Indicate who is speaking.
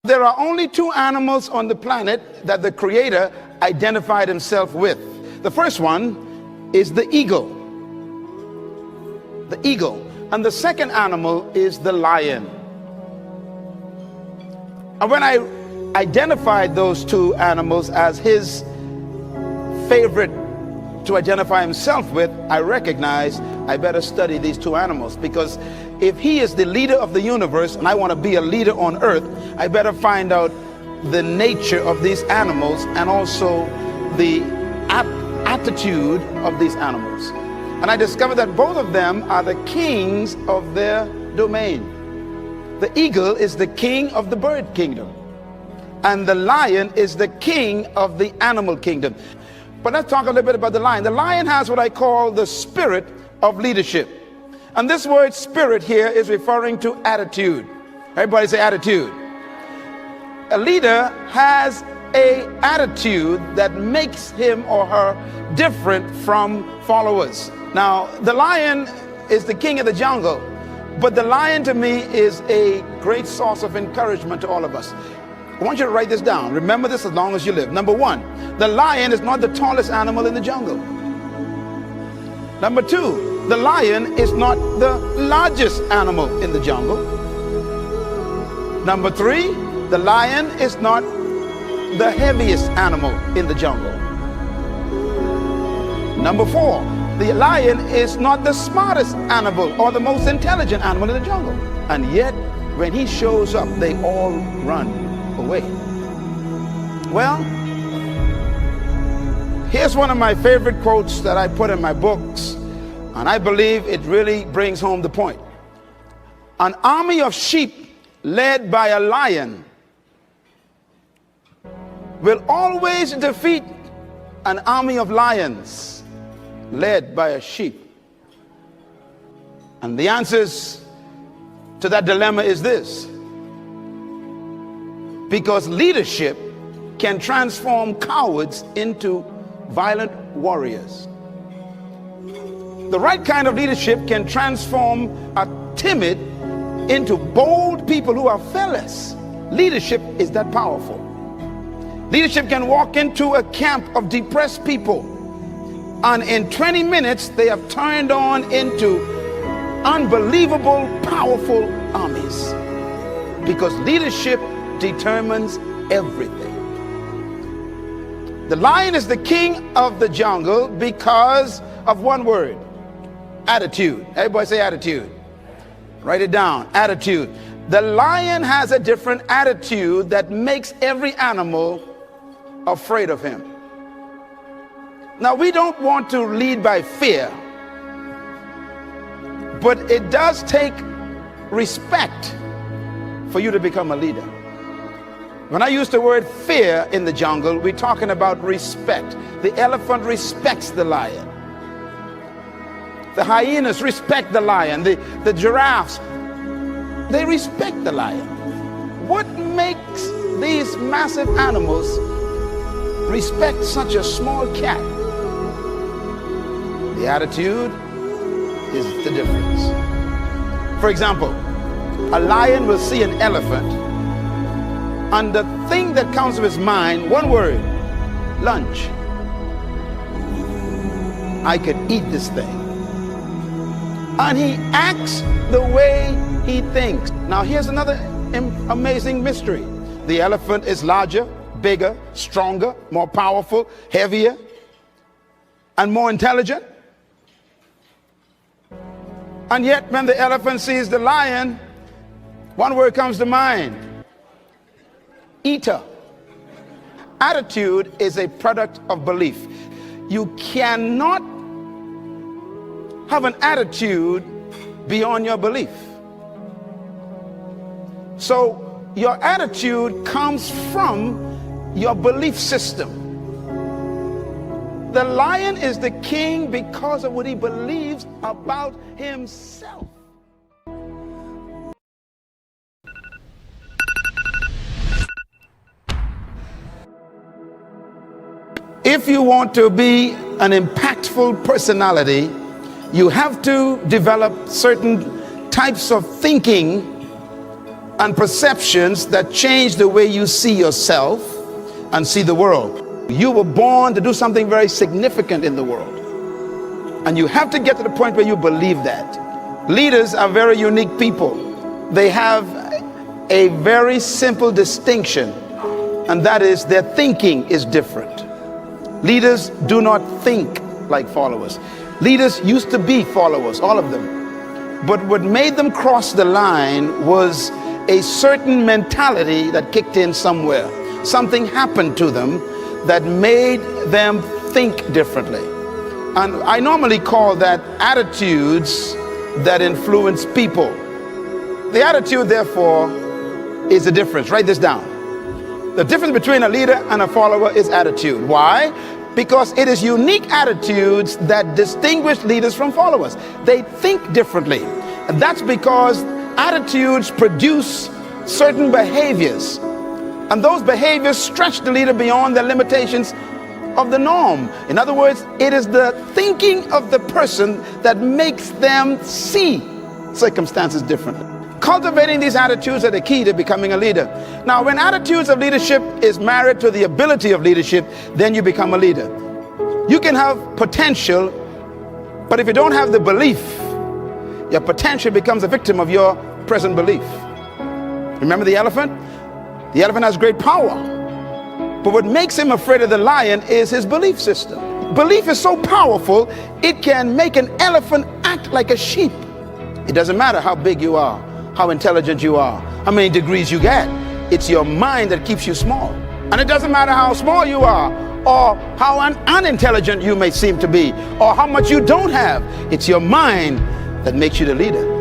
Speaker 1: There are only two animals on the planet that the Creator identified himself with. The first one is the eagle. The eagle. And the second animal is the lion. And when I identified those two animals as his favorite to identify himself with, I recognized I better study these two animals, because if he is the leader of the universe and I want to be a leader on earth, I better find out the nature of these animals and also the attitude of these animals. And I discovered that both of them are the kings of their domain. The eagle is the king of the bird kingdom, and the lion is the king of the animal kingdom. But let's talk a little bit about the lion. The lion has what I call the spirit of leadership. And this word spirit here is referring to attitude. Everybody say attitude. A leader has an attitude that makes him or her different from followers. Now, the lion is the king of the jungle, but the lion to me is a great source of encouragement to all of us. I want you to write this down. Remember this as long as you live. Number one, the lion is not the tallest animal in the jungle. Number two, the lion is not the largest animal in the jungle. Number three, the lion is not the heaviest animal in the jungle. Number four, the lion is not the smartest animal or the most intelligent animal in the jungle. And yet, when he shows up, they all run away. Well, here's one of my favorite quotes that I put in my books, and I believe it really brings home the point. An army of sheep led by a lion will always defeat an army of lions led by a sheep. And the answers to that dilemma is this: because leadership can transform cowards into violent warriors. The right kind of leadership can transform a timid into bold people who are fearless. Leadership is that powerful. Leadership can walk into a camp of depressed people, and in 20 minutes they have turned on into unbelievable, powerful armies. Because leadership determines everything. The lion is the king of the jungle because of one word: attitude. Everybody say attitude. Write it down. Attitude. The lion has a different attitude that makes every animal afraid of him. Now, we don't want to lead by fear, but it does take respect for you to become a leader. When I use the word fear in the jungle, we're talking about respect. The elephant respects the lion. The hyenas respect the lion. The giraffes, they respect the lion. What makes these massive animals respect such a small cat? The attitude is the difference. For example, a lion will see an elephant, and the thing that comes to his mind, one word: lunch. I could eat this thing. And he acts the way he thinks. Now, here's another amazing mystery. The elephant is larger, bigger, stronger, more powerful, heavier, and more intelligent. And yet, when the elephant sees the lion, one word comes to mind: eater. Attitude is a product of belief. You cannot have an attitude beyond your belief. So your attitude comes from your belief system. The lion is the king because of what he believes about himself. If you want to be an impactful personality, you have to develop certain types of thinking and perceptions that change the way you see yourself and see the world. You were born to do something very significant in the world. And you have to get to the point where you believe that. Leaders are very unique people. They have a very simple distinction, and that is their thinking is different. Leaders do not think like followers. Leaders used to be followers, all of them. But what made them cross the line was a certain mentality that kicked in somewhere. Something happened to them that made them think differently. And I normally call that attitudes that influence people. The attitude, therefore, is the difference. Write this down. The difference between a leader and a follower is attitude. Why? Because it is unique attitudes that distinguish leaders from followers. They think differently. And that's because attitudes produce certain behaviors. And those behaviors stretch the leader beyond the limitations of the norm. In other words, it is the thinking of the person that makes them see circumstances differently. Cultivating these attitudes are the key to becoming a leader. Now, when attitudes of leadership is married to the ability of leadership, then you become a leader. You can have potential, but if you don't have the belief, your potential becomes a victim of your present belief. Remember the elephant? The elephant has great power. But what makes him afraid of the lion is his belief system. Belief is so powerful, it can make an elephant act like a sheep. It doesn't matter how big you are, how intelligent you are, how many degrees you get. It's your mind that keeps you small. And it doesn't matter how small you are, or how unintelligent you may seem to be, or how much you don't have. It's your mind that makes you the leader.